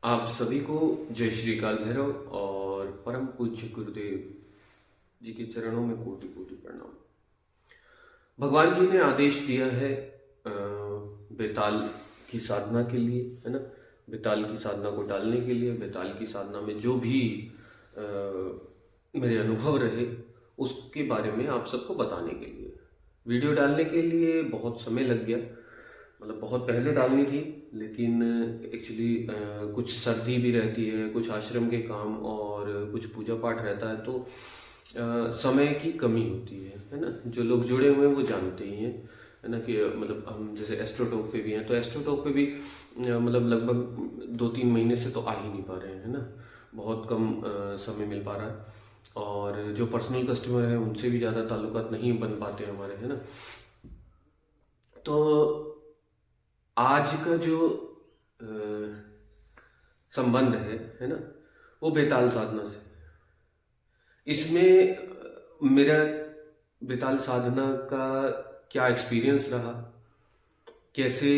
आप सभी को जय श्री काल भैरव और परम पूज्य गुरुदेव जी के चरणों में कोटि कोटि प्रणाम। भगवान जी ने आदेश दिया है बेताल की साधना के लिए, है ना। बेताल की साधना को डालने के लिए, बेताल की साधना में जो भी अ, मेरे अनुभव रहे उसके बारे में आप सबको बताने के लिए। वीडियो डालने के लिए बहुत समय लग गया, मतलब बहुत पहले डालनी थी, लेकिन एक्चुअली कुछ सर्दी भी रहती है, कुछ आश्रम के काम और कुछ पूजा पाठ रहता है, तो समय की कमी होती है ना। जो लोग जुड़े हुए हैं वो जानते ही हैं, है ना, कि मतलब हम जैसे एस्ट्रोटॉक पे भी हैं, तो एस्ट्रोटॉक पे भी मतलब लगभग 2-3 महीने से तो आ ही नहीं पा रहे हैं, है ना। बहुत कम समय मिल पा रहा है, और जो पर्सनल कस्टमर हैं उनसे भी ज़्यादा ताल्लुकात नहीं बन पाते हमारे, है ना। तो आज का जो अ, संबंध है ना, वो बेताल साधना से। इसमें मेरा बेताल साधना का क्या एक्सपीरियंस रहा, कैसे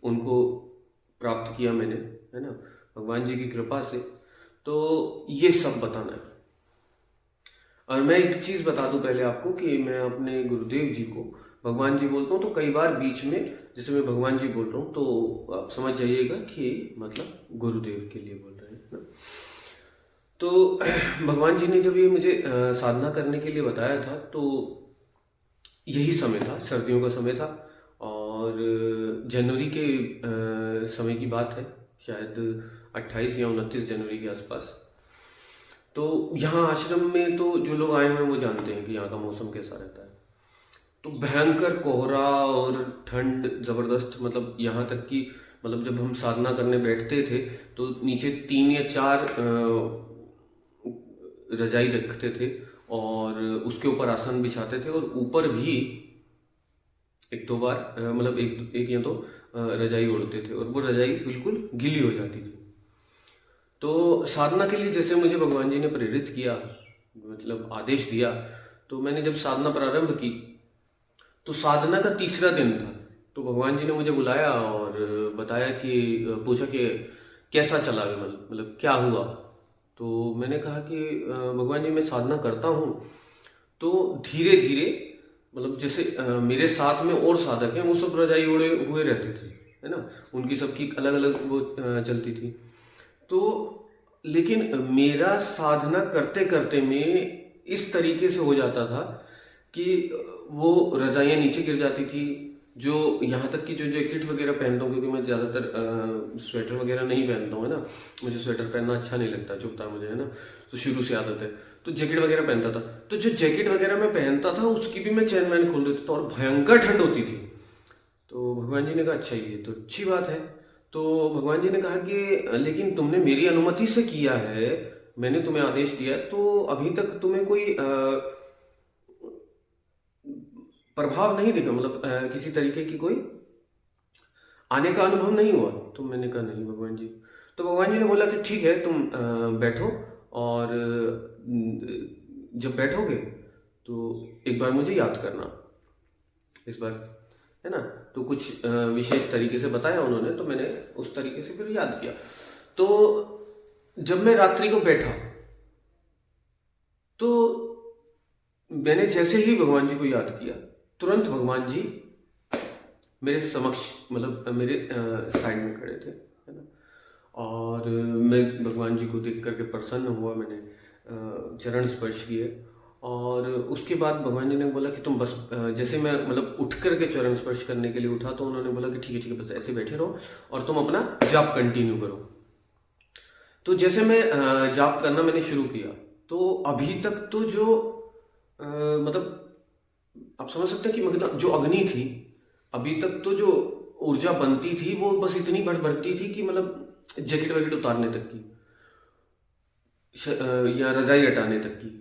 उनको प्राप्त किया मैंने, है ना, भगवान जी की कृपा से, तो ये सब बताना है। और मैं एक चीज़ बता दूं पहले आपको कि मैं अपने गुरुदेव जी को भगवान जी बोलता हूँ, तो कई बार बीच में जैसे मैं भगवान जी बोल रहा हूँ तो आप समझ जाइएगा कि मतलब गुरुदेव के लिए बोल रहे हैं ना। तो भगवान जी ने जब ये मुझे साधना करने के लिए बताया था, तो यही समय था, सर्दियों का समय था, और जनवरी के समय की बात है, शायद 28 या 29 जनवरी के आसपास। तो यहाँ आश्रम में तो जो लोग आए हुए हैं वो जानते हैं कि यहाँ का मौसम कैसा रहता है। तो भयंकर कोहरा और ठंड ज़बरदस्त, मतलब यहाँ तक कि मतलब जब हम साधना करने बैठते थे तो नीचे 3 या 4 रजाई रखते थे, और उसके ऊपर आसन बिछाते थे, और ऊपर भी 1-2 बार मतलब एक एक या दो रजाई ओढ़ते थे, और वो रजाई बिल्कुल गीली हो जाती थी। तो साधना के लिए जैसे मुझे भगवान जी ने प्रेरित किया, मतलब आदेश दिया, तो मैंने जब साधना प्रारंभ की, तो साधना का तीसरा दिन था। तो भगवान जी ने मुझे बुलाया और बताया कि पूछा कि कैसा चला, मतलब क्या हुआ। तो मैंने कहा कि भगवान जी मैं साधना करता हूँ, तो धीरे धीरे, मतलब जैसे मेरे साथ में और साधक हैं, वो सब रजाई ओढ़े हुए रहते थे, है ना। उनकी सबकी अलग अलग वो चलती थी। तो लेकिन मेरा साधना करते करते में इस तरीके से हो जाता था कि वो रजाइयाँ नीचे गिर जाती थी। जो यहाँ तक कि जो जैकेट वगैरह पहनता हूँ, क्योंकि मैं ज़्यादातर स्वेटर वगैरह नहीं पहनता हूँ, है ना। मुझे स्वेटर पहनना अच्छा नहीं लगता, चुभता है मुझे, है ना। तो शुरू से आदत है, तो जैकेट वगैरह पहनता था। तो जो जैकेट वगैरह मैं पहनता था उसकी भी मैं चैन वैन खोल देता था, और भयंकर ठंड होती थी। तो भगवान जी ने कहा अच्छा ये तो अच्छी बात है। तो भगवान जी ने कहा कि लेकिन तुमने मेरी अनुमति से किया है, मैंने तुम्हें आदेश दिया है, तो अभी तक तुम्हें कोई प्रभाव नहीं दिखा, मतलब किसी तरीके की कोई आने का अनुभव नहीं हुआ। तो मैंने कहा नहीं भगवान जी। तो भगवान जी ने बोला कि ठीक है, तुम बैठो, और जब बैठोगे तो एक बार मुझे याद करना इस बार, है ना। तो कुछ विशेष तरीके से बताया उन्होंने, तो मैंने उस तरीके से फिर याद किया। तो जब मैं रात्रि को बैठा, तो मैंने जैसे ही भगवान जी को याद किया, तुरंत भगवान जी मेरे समक्ष, मतलब मेरे साइड में खड़े थे, है ना। और मैं भगवान जी को देख करके प्रसन्न हुआ, मैंने चरण स्पर्श किए, और उसके बाद भगवान जी ने बोला कि तुम बस जैसे मैं मतलब उठ करके चरण स्पर्श करने के लिए उठा, तो उन्होंने बोला कि ठीक है बस ऐसे बैठे रहो और तुम अपना जाप कंटिन्यू करो। तो जैसे मैं जाप करना मैंने शुरू किया, तो अभी तक तो जो मतलब आप समझ सकते हैं कि मतलब जो अग्नि थी, अभी तक तो जो ऊर्जा बनती थी वो बस इतनी बढ़ती थी कि मतलब जैकेट वैकेट उतारने तक की, या रजाई हटाने तक की।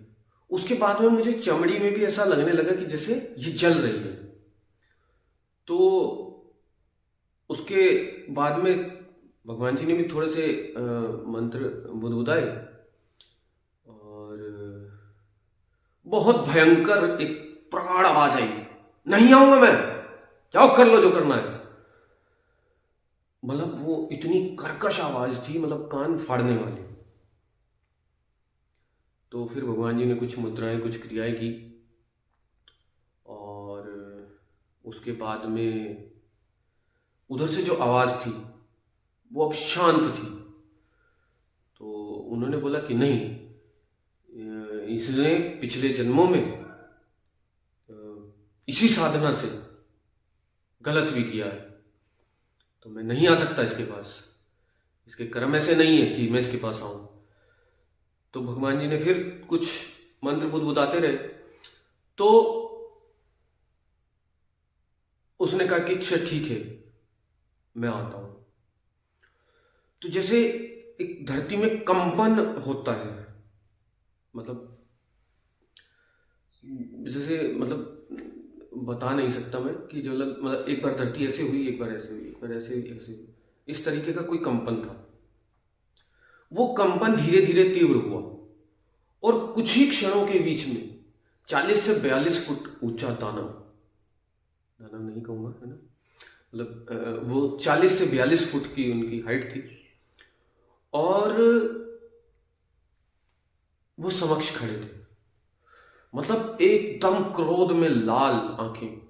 उसके बाद में मुझे चमड़ी में भी ऐसा लगने लगा कि जैसे ये जल रही है। तो उसके बाद में भगवान जी ने भी थोड़े से मंत्र बुदबुदाए, और बहुत भयंकर एक प्रगाढ़ आवाज आई, नहीं आऊंगा मैं, जाओ कर लो जो करना है। मतलब वो इतनी कर्कश आवाज थी, मतलब कान फाड़ने वाली। तो फिर भगवान जी ने कुछ मुद्राएं, कुछ क्रियाएं की, और उसके बाद में उधर से जो आवाज थी वो अब शांत थी। तो उन्होंने बोला कि नहीं, इसने पिछले जन्मों में इसी साधना से गलत भी किया है, तो मैं नहीं आ सकता इसके पास, इसके कर्म ऐसे नहीं है कि मैं इसके पास आऊं। तो भगवान जी ने फिर कुछ मंत्र बुदबुदाते रहे। तो उसने कहा कि अच्छा ठीक है, मैं आता हूं। तो जैसे एक धरती में कंपन होता है, मतलब जैसे, मतलब बता नहीं सकता मैं कि जो मतलब एक बार धरती ऐसे हुई, एक बार ऐसे हुई, एक बार ऐसे हुई, ऐसे हुई, इस तरीके का कोई कंपन था। वो कंपन धीरे धीरे तीव्र हुआ, और कुछ ही क्षणों के बीच में 40 से 42 फुट ऊंचा दानव, दानव नहीं कहूंगा, है ना, मतलब वो 40 से 42 फुट की उनकी हाइट थी, और वो समक्ष खड़े थे। मतलब एकदम क्रोध में लाल आंखें,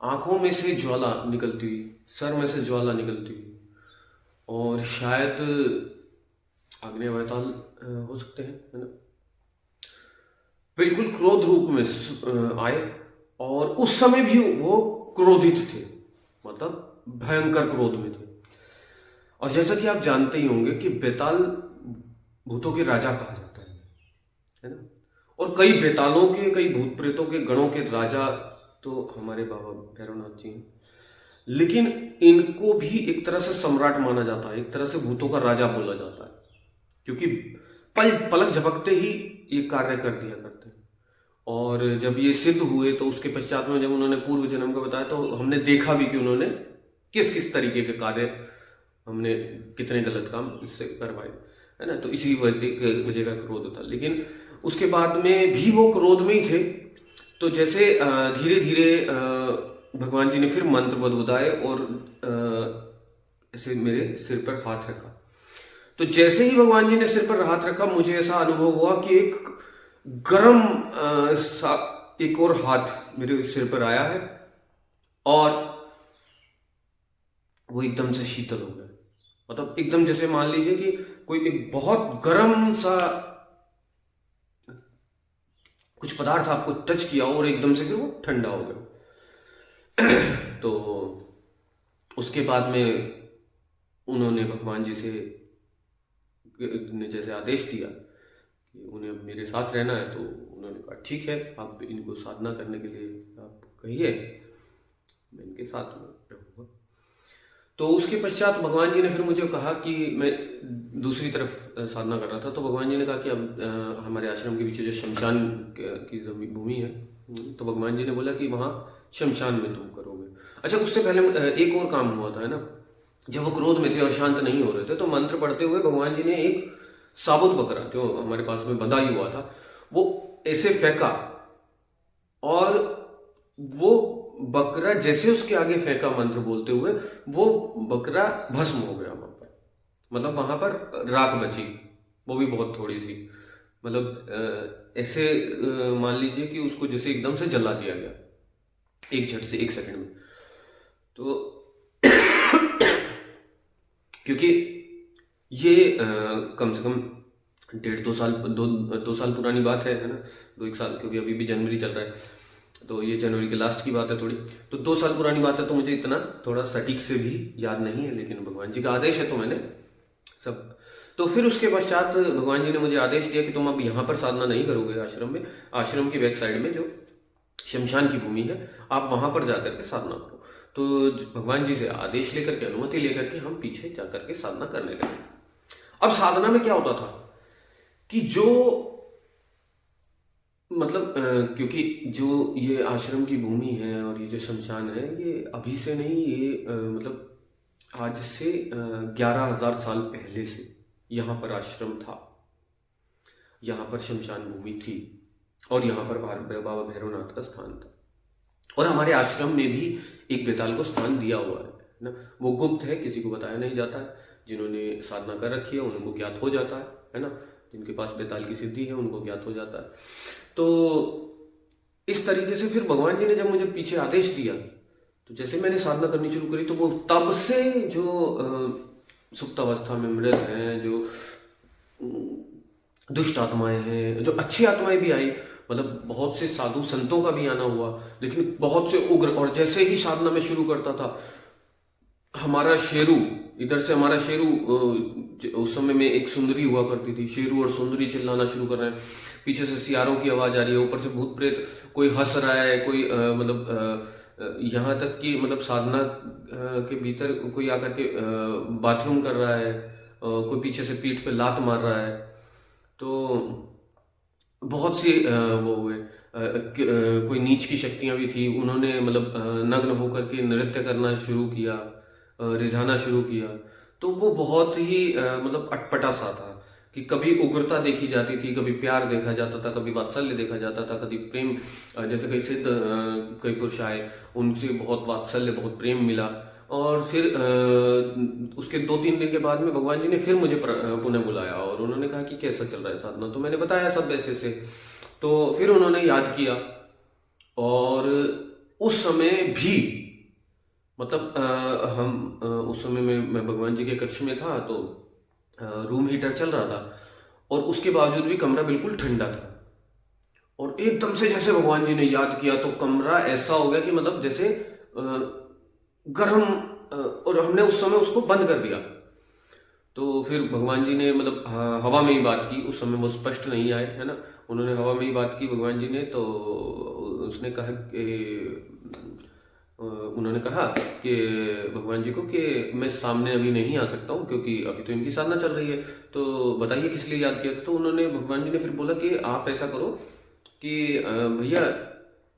आंखों में से ज्वाला निकलती हुई, सर में से ज्वाला निकलती हुई, और शायद आग्नेय वायुताल हो सकते हैं, है ना। बिल्कुल क्रोध रूप में आए, और उस समय भी वो क्रोधित थे, मतलब भयंकर क्रोध में थे। और जैसा कि आप जानते ही होंगे कि बेताल भूतों के राजा कहा जाता है ना। और कई बेतालों के, कई भूत प्रेतों के गणों के राजा तो हमारे बाबा भैरवनाथ जी हैं, लेकिन इनको भी एक तरह से सम्राट माना जाता है, एक तरह से भूतों का राजा बोला जाता है, क्योंकि पलक झपकते ही ये कार्य कर दिया करते हैं। और जब ये सिद्ध हुए तो उसके पश्चात में जब उन्होंने पूर्व जन्म का बताया, तो हमने देखा भी कि उन्होंने किस किस तरीके के कार्य, हमने कितने गलत काम इससे करवाए, है ना। तो इसी वजह का क्रोध था, लेकिन उसके बाद में भी वो क्रोध में ही थे। तो जैसे धीरे धीरे भगवान जी ने फिर मंत्र बुदबुदाए, और ऐसे मेरे सिर पर हाथ रखा। तो जैसे ही भगवान जी ने सिर पर हाथ रखा, मुझे ऐसा अनुभव हुआ कि एक गरम एक और हाथ मेरे सिर पर आया है, और वो एकदम से शीतल हो गया। मतलब एकदम जैसे मान लीजिए कि कोई एक बहुत गर्म सा कुछ पदार्थ आपको टच किया और एकदम से फिर वो ठंडा हो गया। तो उसके बाद में उन्होंने भगवान जी से ने जैसे आदेश दिया कि उन्हें अब मेरे साथ रहना है, तो उन्होंने कहा ठीक है, आप इनको साधना करने के लिए आप कहिए, मैं इनके साथ में रहूँगा। तो उसके पश्चात भगवान जी ने फिर मुझे कहा कि मैं दूसरी तरफ साधना कर रहा था, तो भगवान जी ने कहा कि अब हमारे आश्रम के पीछे जो शमशान की जमीन भूमि है, तो भगवान जी ने बोला कि वहाँ शमशान में तुम करोगे। अच्छा, उससे पहले एक और काम हुआ था, है ना। जब वो क्रोध में थे और शांत नहीं हो रहे थे, तो मंत्र पढ़ते हुए भगवान जी ने एक साबुत बकरा जो हमारे पास में बंधा ही हुआ था, वो ऐसे फेंका, और वो बकरा जैसे उसके आगे फेंका मंत्र बोलते हुए, वो बकरा भस्म हो गया वहां पर। मतलब वहां पर राख बची, वो भी बहुत थोड़ी सी, मतलब ऐसे मान लीजिए कि उसको जैसे एकदम से जला दिया गया, एक झट से, एक सेकंड में। तो क्योंकि ये कम से कम 1.5-2 साल, 2 साल पुरानी बात है ना, 2-1 साल, क्योंकि अभी भी जनवरी चल रहा है, तो ये जनवरी के लास्ट की बात है थोड़ी, तो 2 साल पुरानी बात है, तो मुझे इतना थोड़ा सटीक से भी याद नहीं है, लेकिन भगवान जी का आदेश है तो मैंने सब। तो फिर उसके पश्चात भगवान जी ने मुझे आदेश दिया कि तुम अब यहाँ पर साधना नहीं करोगे आश्रम में, आश्रम की बैक साइड में जो शमशान की भूमि है, आप वहां पर जाकर के साधना करो। तो भगवान जी से आदेश लेकर के, अनुमति लेकर के हम पीछे जाकर के साधना करने लगे। अब साधना में क्या होता था कि जो मतलब क्योंकि जो ये आश्रम की भूमि है और ये जो शमशान है, ये अभी से नहीं, ये मतलब आज से 11,000 साल पहले से यहाँ पर आश्रम था, यहाँ पर शमशान भूमि थी, और यहाँ पर बाबा भैरवनाथ का स्थान था। और हमारे आश्रम में भी एक बेताल को स्थान दिया हुआ है, ना। वो गुप्त है, किसी को बताया नहीं जाता है। जिन्होंने साधना कर रखी है उनको ज्ञात हो जाता है ना। जिनके पास बेताल की सिद्धि है उनको ज्ञात हो जाता है। तो इस तरीके से फिर भगवान जी ने जब मुझे पीछे आदेश दिया, तो जैसे मैंने साधना करनी शुरू करी, तो वो तब से जो सुप्तावस्था में मृत हैं, जो दुष्ट आत्माएं हैं, जो अच्छी आत्माएं भी आई, मतलब बहुत से साधु संतों का भी आना हुआ, लेकिन बहुत से उग्र। और जैसे ही साधना में शुरू करता था, हमारा शेरू, इधर से हमारा शेरू, उस समय में एक सुंदरी हुआ करती थी, शेरू और सुंदरी चिल्लाना शुरू कर रहे हैं, पीछे से सियारों की आवाज आ रही है, ऊपर से भूत प्रेत, कोई हंस रहा है, कोई यहाँ तक कि मतलब साधना के भीतर कोई आकर के बाथरूम कर रहा है, कोई पीछे से पीठ पे लात मार रहा है। तो बहुत सी वो हुए, कोई नीच की शक्तियां भी थी, उन्होंने मतलब नग्न होकर के नृत्य करना शुरू किया, रिझाना शुरू किया। तो वो बहुत ही मतलब अटपटा सा था कि कभी उग्रता देखी जाती थी, कभी प्यार देखा जाता था, कभी वात्सल्य देखा जाता था, कभी प्रेम। जैसे कई सिद्ध कई पुरुष आए, उनसे बहुत वात्सल्य, बहुत प्रेम मिला। और फिर उसके 2-3 दिन के बाद में भगवान जी ने फिर मुझे पुनः बुलाया और उन्होंने कहा कि कैसा चल रहा है साधना। तो मैंने बताया सब ऐसे से। तो फिर उन्होंने याद किया, और उस समय भी मतलब उस समय में मैं भगवान जी के कक्ष में था, तो रूम हीटर चल रहा था, और उसके बावजूद भी कमरा बिल्कुल ठंडा था। और एकदम से जैसे भगवान जी ने याद किया, तो कमरा ऐसा हो गया कि मतलब जैसे गर्म, और हमने उस समय उसको बंद कर दिया। तो फिर भगवान जी ने मतलब हवा में ही बात की, उस समय वो स्पष्ट नहीं आए, है ना। उन्होंने हवा में ही बात की भगवान जी ने। तो उसने कहा कि उन्होंने कहा कि भगवान जी को कि मैं सामने अभी नहीं आ सकता हूँ, क्योंकि अभी तो इनकी साधना चल रही है, तो बताइए किस लिए याद किया था। तो उन्होंने, भगवान जी ने फिर बोला कि आप ऐसा करो कि भैया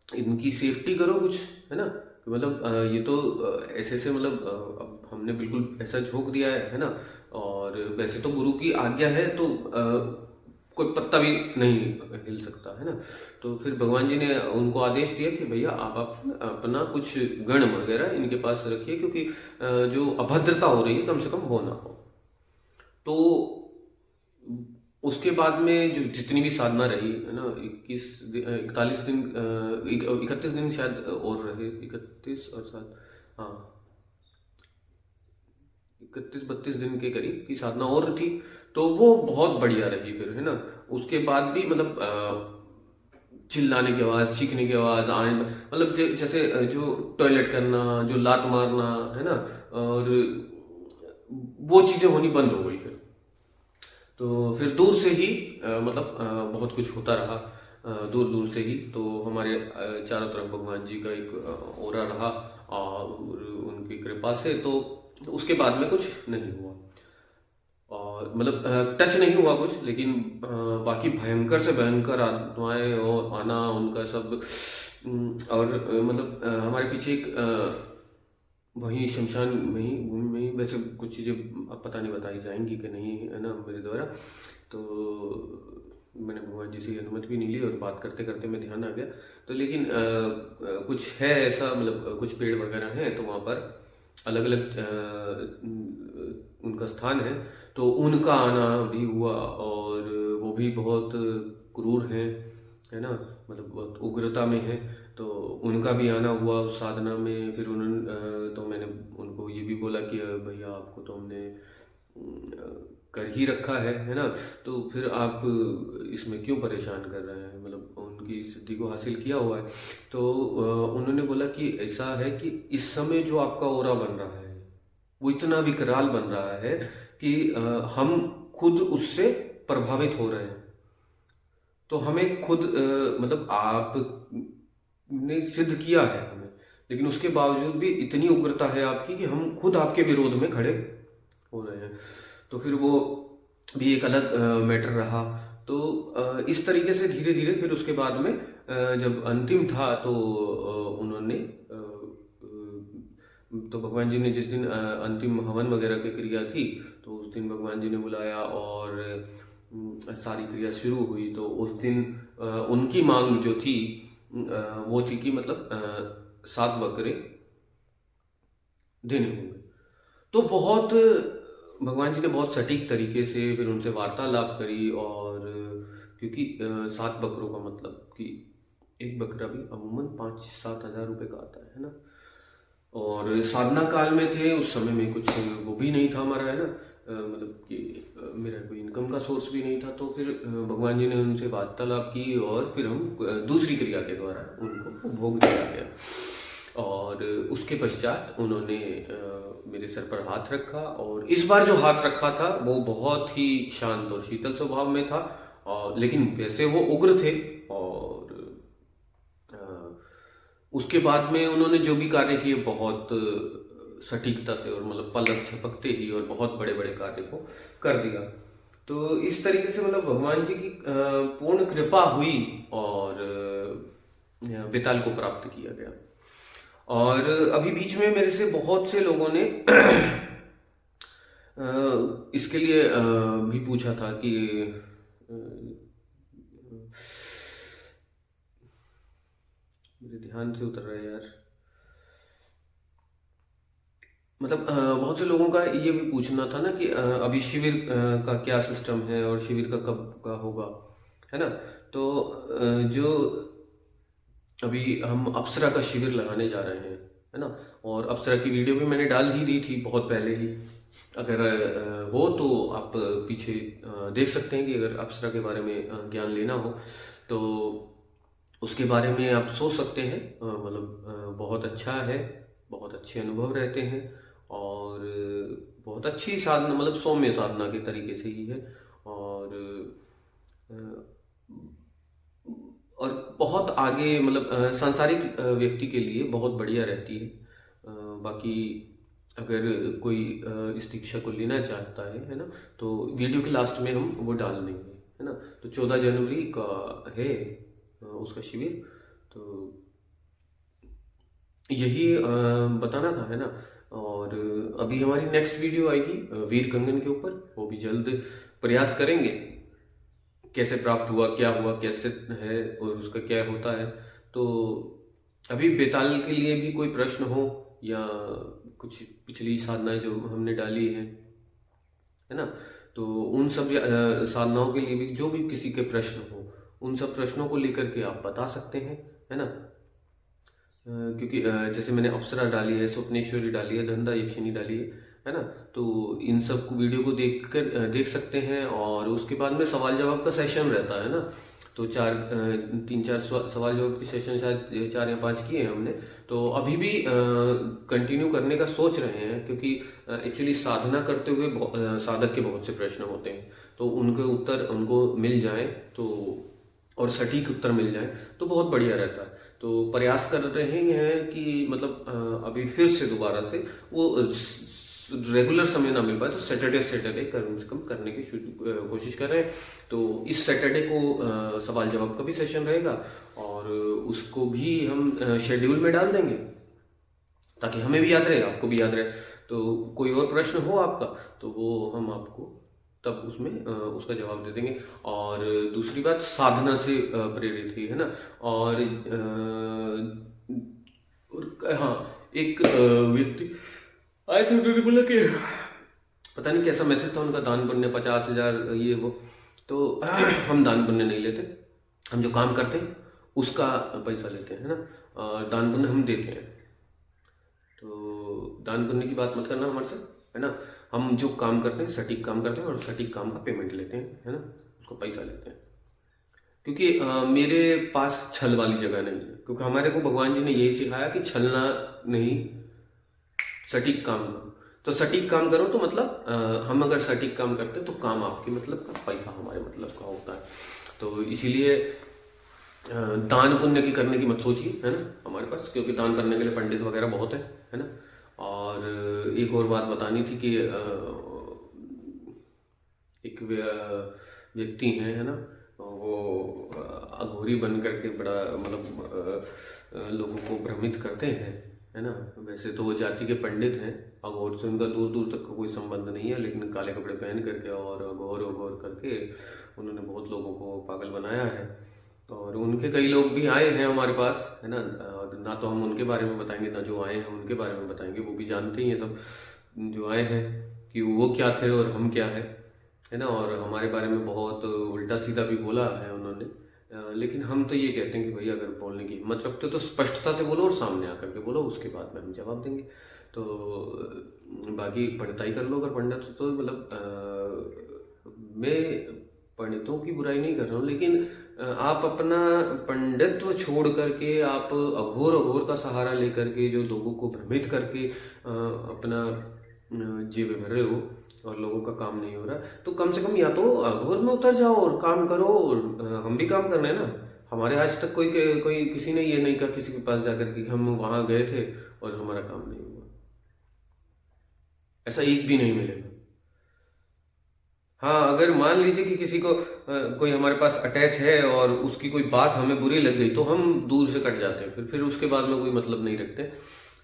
इनकी सेफ्टी करो कुछ, है ना। मतलब ये तो ऐसे ऐसे मतलब अब हमने बिल्कुल ऐसा झोंक दिया है ना। और वैसे तो गुरु की आज्ञा है, तो कोई पत्ता भी नहीं हिल सकता, है ना। तो फिर भगवान जी ने उनको आदेश दिया कि भैया आप अपना कुछ गण वगैरह इनके पास रखिए, क्योंकि जो अभद्रता हो रही है कम से कम वो ना हो। तो उसके बाद में जो जितनी भी साधना रही, है ना, 31 दिन शायद और रहे, 31 और 7, हाँ, 31-32 दिन के करीब की साधना और थी। तो वो बहुत बढ़िया रही फिर, है ना। उसके बाद भी मतलब चिल्लाने की आवाज़, चीखने की आवाज़ आने, मतलब जैसे जो टॉयलेट करना, जो लात मारना, है ना, और वो चीज़ें होनी बंद हो गई फिर। तो फिर दूर से ही मतलब बहुत कुछ होता रहा, दूर दूर से ही। तो हमारे चारों तरफ भगवान जी का एक ओरा रहा, और उनकी कृपा से तो उसके बाद में कुछ नहीं हुआ, और मतलब टच नहीं हुआ कुछ। लेकिन बाकी भयंकर से भयंकर आत्माएं और आना उनका सब, और मतलब हमारे पीछे एक वहीं शमशान में ही, भूमि में ही, वैसे कुछ चीज़ें अब पता नहीं बताई जाएंगी कि नहीं, है ना, मेरे द्वारा। तो मैंने भगवान जी से अनुमति भी नहीं ली, और बात करते करते में ध्यान आ गया। तो लेकिन कुछ है ऐसा, मतलब कुछ पेड़ वगैरह हैं, तो वहाँ पर अलग अलग उनका स्थान है, तो उनका आना भी हुआ। और वो भी बहुत क्रूर हैं, है ना, मतलब बहुत उग्रता में है। तो उनका भी आना हुआ उस साधना में। फिर उन्होंने तो मैंने उनको ये भी बोला कि भैया आपको तो हमने कर ही रखा है ना। तो फिर आप इसमें क्यों परेशान कर रहे हैं, मतलब उनकी सिद्धि को हासिल किया हुआ है। तो उन्होंने बोला कि ऐसा है कि इस समय जो आपका ओरा बन रहा है वो इतना विकराल बन रहा है कि हम खुद उससे प्रभावित हो रहे हैं। तो हमें खुद मतलब आप ने सिद्ध किया है हमें, लेकिन उसके बावजूद भी इतनी उग्रता है आपकी कि हम खुद आपके विरोध में खड़े हो रहे हैं। तो फिर वो भी एक अलग मैटर रहा। तो इस तरीके से धीरे धीरे फिर उसके बाद में जब अंतिम था, तो उन्होंने तो भगवान जी ने जिस दिन अंतिम हवन वगैरह की क्रिया थी, तो उस दिन भगवान जी ने बुलाया, और सारी क्रिया शुरू हुई। तो उस दिन उनकी मांग जो थी वो थी कि मतलब 7 बकरे देने होंगे। तो बहुत भगवान जी ने बहुत सटीक तरीके से फिर उनसे वार्तालाप करी। और क्योंकि 7 बकरों का मतलब कि एक बकरा भी अमूमन 5-7 हज़ार रुपये का आता है ना। और साधना काल में थे उस समय में, कुछ वो भी नहीं था हमारा, है ना, मतलब कि मेरा कोई इनकम का सोर्स भी नहीं था। तो फिर भगवान जी ने उनसे वार्तालाप की और फिर हम दूसरी क्रिया के द्वारा उनको भोग दिया गया। और उसके पश्चात उन्होंने मेरे सर पर हाथ रखा, और इस बार जो हाथ रखा था वो बहुत ही शांत और शीतल स्वभाव में था। और लेकिन वैसे वो उग्र थे। और उसके बाद में उन्होंने जो भी कार्य किए बहुत सटीकता से, और मतलब पलक झपकते ही और बहुत बड़े बड़े कार्य को कर दिया। तो इस तरीके से मतलब भगवान जी की पूर्ण कृपा हुई और बेताल को प्राप्त किया गया। और अभी बीच में मेरे से बहुत से लोगों ने इसके लिए भी पूछा था कि मेरे ध्यान से उतर रहा है यार, मतलब बहुत से लोगों का ये भी पूछना था ना कि अभी शिविर का क्या सिस्टम है और शिविर का कब का होगा, है ना। तो जो अभी हम अप्सरा का शिविर लगाने जा रहे हैं, है ना। और अप्सरा की वीडियो भी मैंने डाल ही दी थी बहुत पहले ही। अगर हो तो आप पीछे देख सकते हैं कि अगर अप्सरा के बारे में ज्ञान लेना हो तो उसके बारे में आप सोच सकते हैं। मतलब बहुत अच्छा है, बहुत अच्छे अनुभव रहते हैं, और बहुत अच्छी साधना, मतलब सौम्य साधना के तरीके से ही है। और अ, और बहुत आगे, मतलब सांसारिक व्यक्ति के लिए बहुत बढ़िया रहती है। बाकी अगर कोई इस दीक्षा को लेना चाहता है ना, तो वीडियो के लास्ट में हम वो डाल देंगे, है ना। तो 14 जनवरी का है उसका शिविर। तो यही बताना था, है ना। और अभी हमारी नेक्स्ट वीडियो आएगी वीर कंगन के ऊपर, वो भी जल्द प्रयास करेंगे। कैसे प्राप्त हुआ, क्या हुआ, कैसे है और उसका क्या होता है। तो अभी बेताल के लिए भी कोई प्रश्न हो, या कुछ पिछली साधनाएं जो हमने डाली है ना, तो उन सब साधनाओं के लिए भी जो भी किसी के प्रश्न हो, उन सब प्रश्नों को लेकर के आप बता सकते हैं, है ना। क्योंकि जैसे मैंने अप्सरा डाली है, स्वप्नेश्वरी डाली है, धंधा यक्षिणी डाली है ना। तो इन सब को वीडियो को देख कर देख सकते हैं। और उसके बाद में सवाल जवाब का सेशन रहता है ना। तो 3-4 सवाल जवाब के सेशन शायद 4 या 5 किए हैं हमने। तो अभी भी कंटिन्यू करने का सोच रहे हैं, क्योंकि एक्चुअली साधना करते हुए साधक के बहुत से प्रश्न होते हैं। तो उनके उत्तर उनको मिल जाए तो, और सटीक उत्तर मिल जाए तो बहुत बढ़िया रहता है। तो प्रयास कर रहे हैं कि मतलब अभी फिर से दोबारा से वो रेगुलर समय ना मिल पाए तो सैटरडे कम से कम करने की कोशिश कर रहे हैं। तो इस सैटरडे को सवाल जवाब का भी सेशन रहेगा, और उसको भी हम शेड्यूल में डाल देंगे ताकि हमें भी याद रहे, आपको भी याद रहे। तो कोई और प्रश्न हो आपका तो वो हम आपको तब उसमें उसका जवाब दे देंगे। और दूसरी बात, साधना से प्रेरित ही, है ना। और हाँ, एक व्यक्ति आए थे, उन्होंने बोला कि पता नहीं कैसा मैसेज था उनका, दान पुण्य 50,000 ये वो। तो हम दान पुण्य नहीं लेते, हम जो काम करते हैं उसका पैसा लेते हैं, है ना। दान पुण्य हम देते हैं, तो दान पुण्य की बात मत करना हमारे से, है ना। हम जो काम करते हैं सटीक काम करते हैं, और सटीक काम का पेमेंट लेते हैं, है ना, उसको पैसा लेते हैं। क्योंकि मेरे पास छल वाली जगह नहीं है, क्योंकि हमारे को भगवान जी ने यही सिखाया कि छलना नहीं, सटीक काम करो। तो सटीक काम करो तो मतलब हम अगर सटीक काम करते हैं तो काम आपके मतलब का, पैसा हमारे मतलब का होता है। तो इसीलिए दान पुण्य की करने की मत सोचिए, है ना, हमारे पास, क्योंकि दान करने के लिए पंडित वगैरह बहुत है ना। और एक और बात बतानी थी कि एक व्यक्ति हैं, है ना, वो अघोरी बन करके बड़ा मतलब लोगों को भ्रमित करते हैं, है ना। वैसे तो वो जाति के पंडित हैं, अघोर से उनका दूर दूर तक का कोई संबंध नहीं है, लेकिन काले कपड़े पहन करके और अघोर अघोर करके उन्होंने बहुत लोगों को पागल बनाया है। और उनके कई लोग भी आए हैं हमारे पास, है ना। और ना तो हम उनके बारे में बताएंगे, ना जो आए हैं उनके बारे में बताएंगे, वो भी जानते ही हैं सब। जो आए हैं कि वो क्या थे और हम क्या है ना। और हमारे बारे में बहुत उल्टा सीधा भी बोला है उन्होंने। लेकिन हम तो ये कहते हैं कि भैया अगर बोलने की हिम्मत रखते हो तो स्पष्टता से बोलो और सामने आकर के बोलो, उसके बाद में हम जवाब देंगे। तो बाकी पढ़ताई कर लो अगर पढ़ना तो मतलब मैं पंडितों की बुराई नहीं कर रहा हूँ, लेकिन आप अपना पंडित्व छोड़ करके आप अघोर अघोर का सहारा लेकर के जो लोगों को भ्रमित करके अपना जेब भर रहे हो और लोगों का काम नहीं हो रहा, तो कम से कम या तो अघोर में उतर जाओ और काम करो। और हम भी काम कर रहे हैं ना। हमारे आज तक कोई किसी ने ये नहीं कहा किसी के पास जाकर के हम वहाँ गए थे और हमारा काम नहीं हुआ, ऐसा एक भी नहीं मिलेगा। हाँ, अगर मान लीजिए कि किसी को कोई हमारे पास अटैच है और उसकी कोई बात हमें बुरी लग गई तो हम दूर से कट जाते हैं, फिर उसके बाद में कोई मतलब नहीं रखते,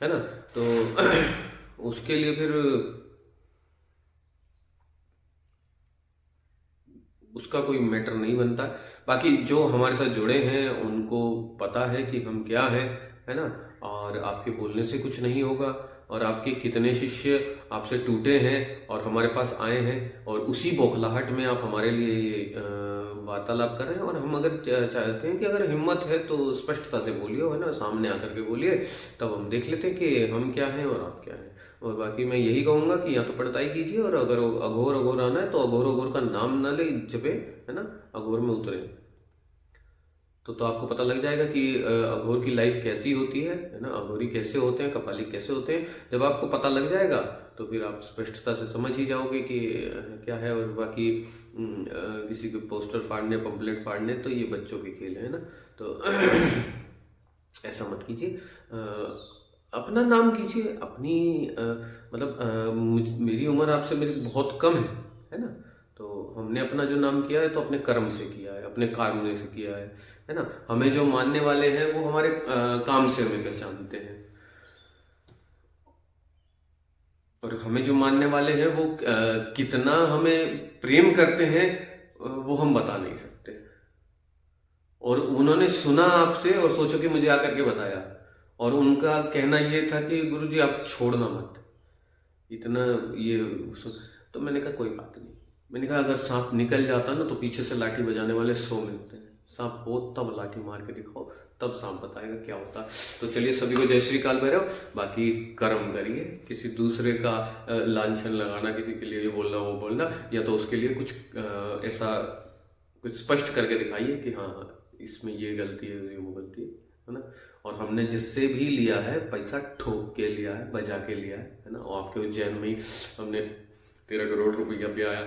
है ना। तो उसके लिए फिर उसका कोई मैटर नहीं बनता। बाकी जो हमारे साथ जुड़े हैं उनको पता है कि हम क्या हैं, है ना। और आपके बोलने से कुछ नहीं होगा, और आपके कितने शिष्य आपसे टूटे हैं और हमारे पास आए हैं, और उसी बौखलाहट में आप हमारे लिए ये वार्तालाप कर रहे हैं। और हम अगर चाहते हैं कि अगर हिम्मत है तो स्पष्टता से बोलिए, है ना, सामने आकर के बोलिए, तब हम देख लेते हैं कि हम क्या हैं और आप क्या हैं। और बाकी मैं यही कहूँगा कि या तो पढ़ताई कीजिए, और अगर अघोर अघोर आना है तो अघोर अघोर का नाम ना ले जपे, है ना, अघोर में उतरे। तो आपको पता लग जाएगा कि अघोर की लाइफ कैसी होती है ना, अघोरी कैसे होते हैं, कपालिक कैसे होते हैं। जब आपको पता लग जाएगा तो फिर आप स्पष्टता से समझ ही जाओगे कि क्या है। और बाकी किसी को पोस्टर फाड़ने, पंपलेट फाड़ने, तो ये बच्चों के खेल है ना। तो ऐसा मत कीजिए। अपना नाम कीजिए, अपनी मतलब मेरी उम्र आपसे मेरी बहुत कम है ना। तो हमने अपना जो नाम किया है तो अपने कर्म से किया है, अपने कार्य से किया है ना। हमें जो मानने वाले हैं वो हमारे काम से हमें पहचानते हैं, और हमें जो मानने वाले हैं वो कितना हमें प्रेम करते हैं वो हम बता नहीं सकते। और उन्होंने सुना आपसे और सोचो कि मुझे आकर के बताया, और उनका कहना ये था कि गुरुजी आप छोड़ना मत इतना ये तो मैंने कहा कोई बात नहीं। मैंने कहा अगर सांप निकल जाता ना तो पीछे से लाठी बजाने वाले 100 मिलते हैं, सांप हो तब लाठी मार के दिखाओ, तब सांप बताएगा क्या होता। तो चलिए सभी को जय श्री काल भैरव। बाकी कर्म करिए, किसी दूसरे का लांछन लगाना, किसी के लिए ये बोलना वो बोलना, या तो उसके लिए कुछ ऐसा कुछ स्पष्ट करके दिखाइए कि हाँ इसमें ये गलती है, ये वो गलती है ना। और हमने जिससे भी लिया है पैसा ठोक के लिया है, बजा के लिया है ना। और आपके उज्जैन में ही हमने 13 करोड़ रुपया भी आया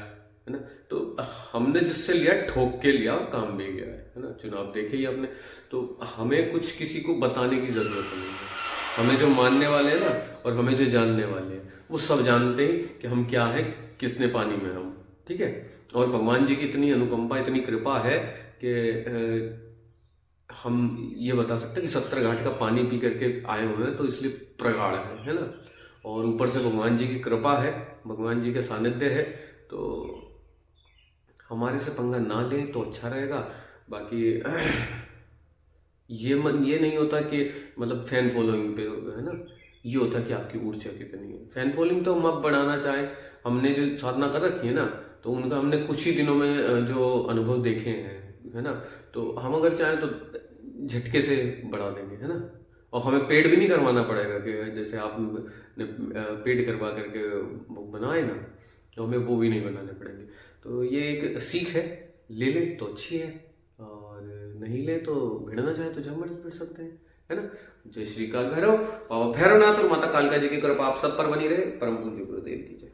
है ना। तो हमने जिससे लिया ठोक के लिया और काम भी गया है ना। चुनाव देखे ही आपने। तो हमें कुछ किसी को बताने की जरूरत नहीं है। हमें जो मानने वाले हैं ना और हमें जो जानने वाले हैं वो सब जानते हैं कि हम क्या है, कितने पानी में हम, ठीक है। और भगवान जी की इतनी अनुकंपा, इतनी कृपा है कि हम ये बता सकते हैं कि 70 घाट का पानी पी करके आए हुए हैं, तो इसलिए प्रगाढ़ है ना। और ऊपर से भगवान जी की कृपा है, भगवान जी के सानिध्य है, तो हमारे से पंगा ना लें तो अच्छा रहेगा। बाकी ये नहीं होता कि मतलब फैन फॉलोइंग पे है ना, ये होता है कि आपकी ऊर्जा कितनी है। फैन फॉलोइंग तो हम अब बढ़ाना चाहें, हमने जो साधना कर रखी है ना, तो उनका हमने कुछ ही दिनों में जो अनुभव देखे हैं, है ना। तो हम अगर चाहें तो झटके से बढ़ा देंगे, है ना। और हमें पेड भी नहीं करवाना पड़ेगा कि जैसे आपने पेड करवा करके वो बनाए ना, तो हमें वो भी नहीं बनाने पड़ेंगे। तो ये एक सीख है, ले ले तो अच्छी है, और नहीं ले तो भिड़ना चाहे तो जब मर्जी भिड़ सकते हैं, है ना। जय श्री काल भैरव, और भैरवनाथ और माता कालका जी की कृपा आप सब पर बनी रहे। परम पूज्य गुरुदेव की जय।